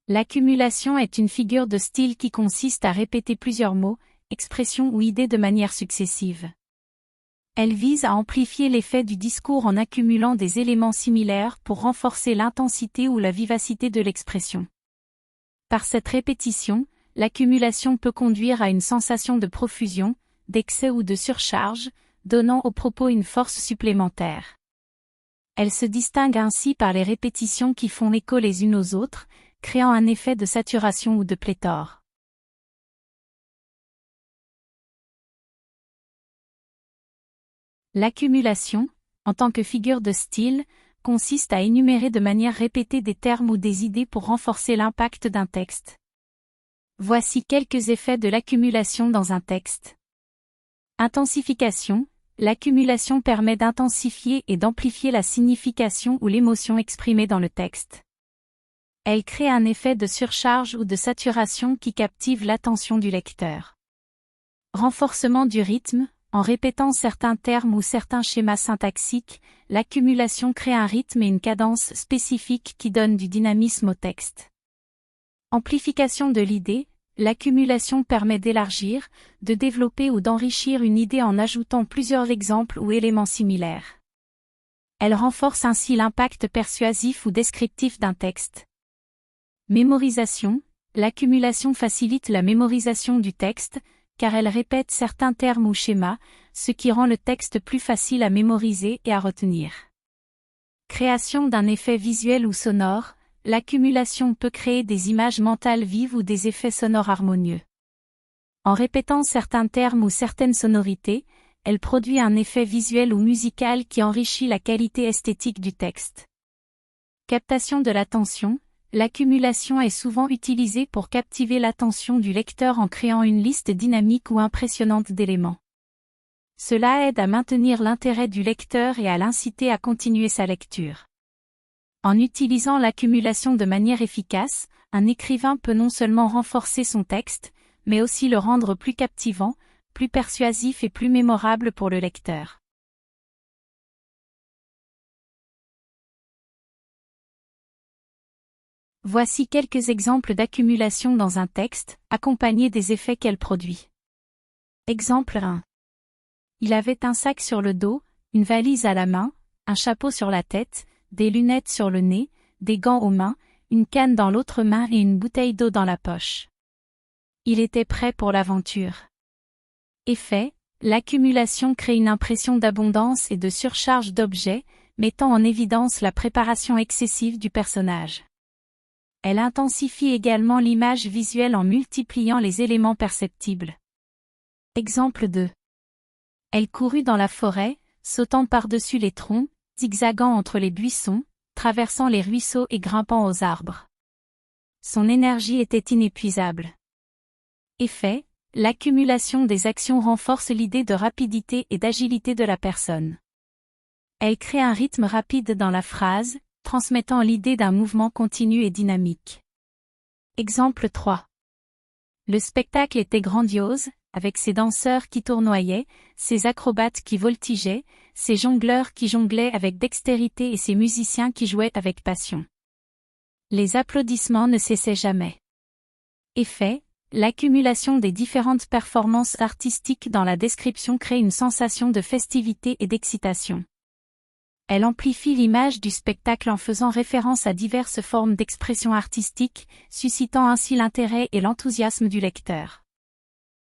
L'accumulation est une figure de style qui consiste à répéter plusieurs mots, expressions ou idées de manière successive. Elle vise à amplifier l'effet du discours en accumulant des éléments similaires pour renforcer l'intensité ou la vivacité de l'expression. Par cette répétition, l'accumulation peut conduire à une sensation de profusion, d'excès ou de surcharge, donnant au propos une force supplémentaire. Elle se distingue ainsi par les répétitions qui font écho les unes aux autres, créant un effet de saturation ou de pléthore. L'accumulation, en tant que figure de style, consiste à énumérer de manière répétée des termes ou des idées pour renforcer l'impact d'un texte. Voici quelques effets de l'accumulation dans un texte. Intensification. L'accumulation permet d'intensifier et d'amplifier la signification ou l'émotion exprimée dans le texte. Elle crée un effet de surcharge ou de saturation qui captive l'attention du lecteur. Renforcement du rythme. En répétant certains termes ou certains schémas syntaxiques, l'accumulation crée un rythme et une cadence spécifiques qui donnent du dynamisme au texte. Amplification de l'idée. L'accumulation permet d'élargir, de développer ou d'enrichir une idée en ajoutant plusieurs exemples ou éléments similaires. Elle renforce ainsi l'impact persuasif ou descriptif d'un texte. Mémorisation. L'accumulation facilite la mémorisation du texte, car elle répète certains termes ou schémas, ce qui rend le texte plus facile à mémoriser et à retenir. Création d'un effet visuel ou sonore. L'accumulation peut créer des images mentales vives ou des effets sonores harmonieux. En répétant certains termes ou certaines sonorités, elle produit un effet visuel ou musical qui enrichit la qualité esthétique du texte. Captation de l'attention. L'accumulation est souvent utilisée pour captiver l'attention du lecteur en créant une liste dynamique ou impressionnante d'éléments. Cela aide à maintenir l'intérêt du lecteur et à l'inciter à continuer sa lecture. En utilisant l'accumulation de manière efficace, un écrivain peut non seulement renforcer son texte, mais aussi le rendre plus captivant, plus persuasif et plus mémorable pour le lecteur. Voici quelques exemples d'accumulation dans un texte, accompagnés des effets qu'elle produit. Exemple 1. Il avait un sac sur le dos, une valise à la main, un chapeau sur la tête, des lunettes sur le nez, des gants aux mains, une canne dans l'autre main et une bouteille d'eau dans la poche. Il était prêt pour l'aventure. Effet, l'accumulation crée une impression d'abondance et de surcharge d'objets, mettant en évidence la préparation excessive du personnage. Elle intensifie également l'image visuelle en multipliant les éléments perceptibles. Exemple 2. Elle courut dans la forêt, sautant par-dessus les troncs, zigzagant entre les buissons, traversant les ruisseaux et grimpant aux arbres. Son énergie était inépuisable. Effet, l'accumulation des actions renforce l'idée de rapidité et d'agilité de la personne. Elle crée un rythme rapide dans la phrase, transmettant l'idée d'un mouvement continu et dynamique. Exemple 3. Le spectacle était grandiose, avec ses danseurs qui tournoyaient, ses acrobates qui voltigeaient, ses jongleurs qui jonglaient avec dextérité et ses musiciens qui jouaient avec passion. Les applaudissements ne cessaient jamais. Effet, l'accumulation des différentes performances artistiques dans la description crée une sensation de festivité et d'excitation. Elle amplifie l'image du spectacle en faisant référence à diverses formes d'expression artistique, suscitant ainsi l'intérêt et l'enthousiasme du lecteur.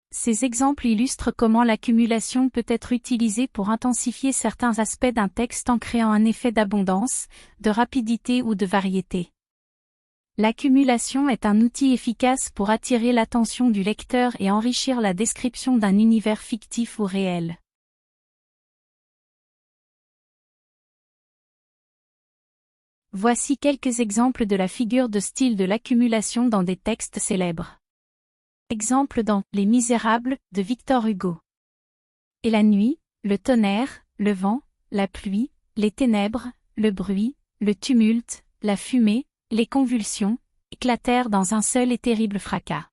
Ces exemples illustrent comment l'accumulation peut être utilisée pour intensifier certains aspects d'un texte en créant un effet d'abondance, de rapidité ou de variété. L'accumulation est un outil efficace pour attirer l'attention du lecteur et enrichir la description d'un univers fictif ou réel. Voici quelques exemples de la figure de style de l'accumulation dans des textes célèbres. Exemple dans Les Misérables de Victor Hugo. Et la nuit, le tonnerre, le vent, la pluie, les ténèbres, le bruit, le tumulte, la fumée, les convulsions, éclatèrent dans un seul et terrible fracas.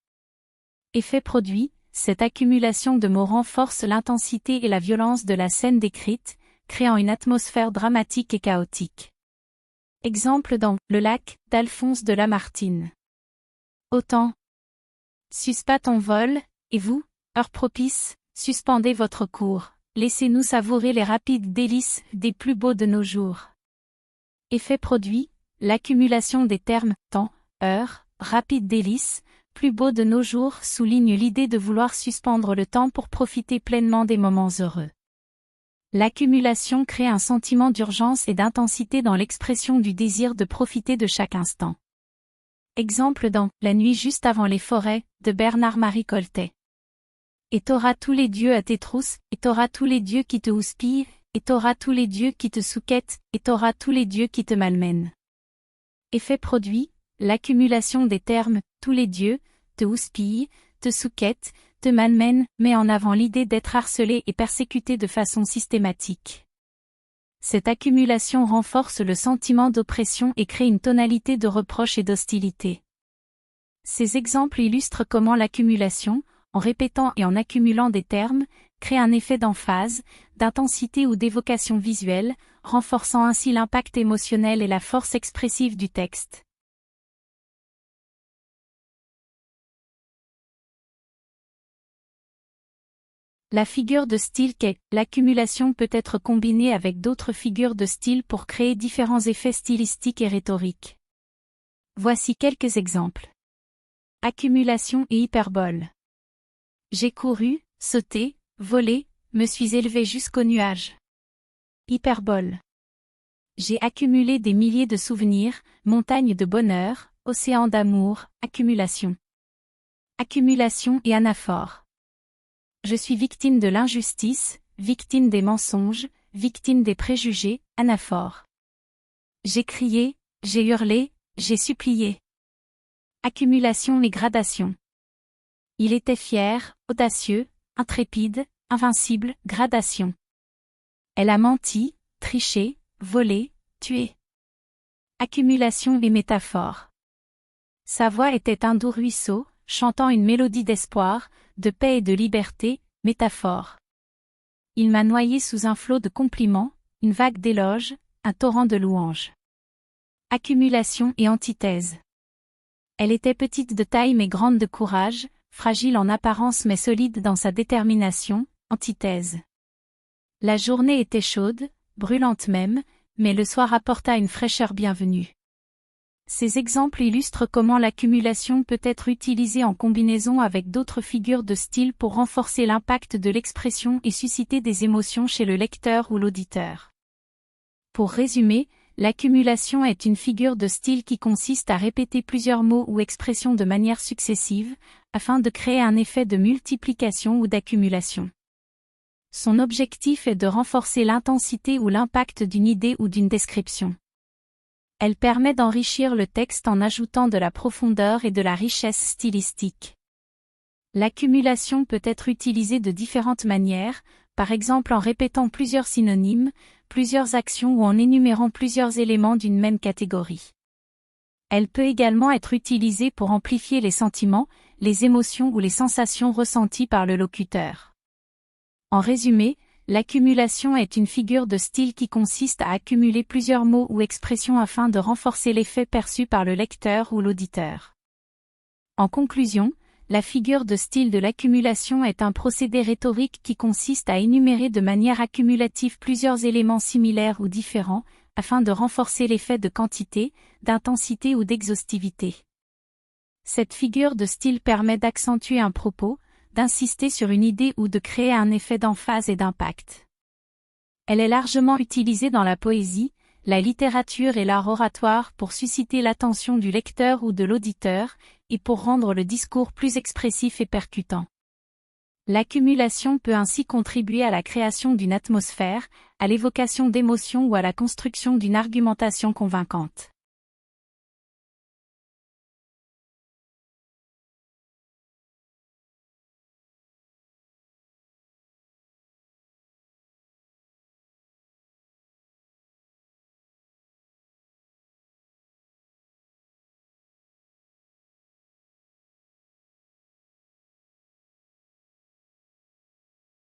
Effet produit, cette accumulation de mots renforce l'intensité et la violence de la scène décrite, créant une atmosphère dramatique et chaotique. Exemple dans Le lac d'Alphonse de Lamartine. Autant. Suspas ton vol, et vous, heure propice, suspendez votre cours, laissez-nous savourer les rapides délices des plus beaux de nos jours. Effet produit, l'accumulation des termes temps, heure, rapide délices, plus beau de nos jours souligne l'idée de vouloir suspendre le temps pour profiter pleinement des moments heureux. L'accumulation crée un sentiment d'urgence et d'intensité dans l'expression du désir de profiter de chaque instant. Exemple dans La nuit juste avant les forêts, de Bernard-Marie Coltet. Et t'auras tous les dieux à tes trousses, et t'auras tous les dieux qui te houspillent, et t'auras tous les dieux qui te souquettent, et t'auras tous les dieux qui te malmènent. Effet produit, l'accumulation des termes « tous les dieux », te houspille, te souquette, te malmène met en avant l'idée d'être harcelé et persécuté de façon systématique. Cette accumulation renforce le sentiment d'oppression et crée une tonalité de reproche et d'hostilité. Ces exemples illustrent comment l'accumulation, en répétant et en accumulant des termes, crée un effet d'emphase, d'intensité ou d'évocation visuelle, renforçant ainsi l'impact émotionnel et la force expressive du texte. La figure de style qu'est l'accumulation peut être combinée avec d'autres figures de style pour créer différents effets stylistiques et rhétoriques. Voici quelques exemples. Accumulation et hyperbole. J'ai couru, sauté, volé, me suis élevé jusqu'aux nuages. Hyperbole. J'ai accumulé des milliers de souvenirs, montagnes de bonheur, océans d'amour, accumulation. Accumulation et anaphore. Je suis victime de l'injustice, victime des mensonges, victime des préjugés, anaphore. J'ai crié, j'ai hurlé, j'ai supplié. Accumulation et gradation. Il était fier, audacieux, intrépide, invincible, gradation. Elle a menti, triché, volé, tué. Accumulation et métaphore. Sa voix était un doux ruisseau, chantant une mélodie d'espoir, de paix et de liberté, métaphore. Il m'a noyé sous un flot de compliments, une vague d'éloges, un torrent de louanges. Accumulation et antithèse. Elle était petite de taille mais grande de courage, fragile en apparence mais solide dans sa détermination, antithèse. La journée était chaude, brûlante même, mais le soir apporta une fraîcheur bienvenue. Ces exemples illustrent comment l'accumulation peut être utilisée en combinaison avec d'autres figures de style pour renforcer l'impact de l'expression et susciter des émotions chez le lecteur ou l'auditeur. Pour résumer, l'accumulation est une figure de style qui consiste à répéter plusieurs mots ou expressions de manière successive, afin de créer un effet de multiplication ou d'accumulation. Son objectif est de renforcer l'intensité ou l'impact d'une idée ou d'une description. Elle permet d'enrichir le texte en ajoutant de la profondeur et de la richesse stylistique. L'accumulation peut être utilisée de différentes manières, par exemple en répétant plusieurs synonymes, plusieurs actions ou en énumérant plusieurs éléments d'une même catégorie. Elle peut également être utilisée pour amplifier les sentiments, les émotions ou les sensations ressenties par le locuteur. En résumé, l'accumulation est une figure de style qui consiste à accumuler plusieurs mots ou expressions afin de renforcer l'effet perçu par le lecteur ou l'auditeur. En conclusion, la figure de style de l'accumulation est un procédé rhétorique qui consiste à énumérer de manière accumulative plusieurs éléments similaires ou différents, afin de renforcer l'effet de quantité, d'intensité ou d'exhaustivité. Cette figure de style permet d'accentuer un propos, d'insister sur une idée ou de créer un effet d'emphase et d'impact. Elle est largement utilisée dans la poésie, la littérature et l'art oratoire pour susciter l'attention du lecteur ou de l'auditeur, et pour rendre le discours plus expressif et percutant. L'accumulation peut ainsi contribuer à la création d'une atmosphère, à l'évocation d'émotions ou à la construction d'une argumentation convaincante.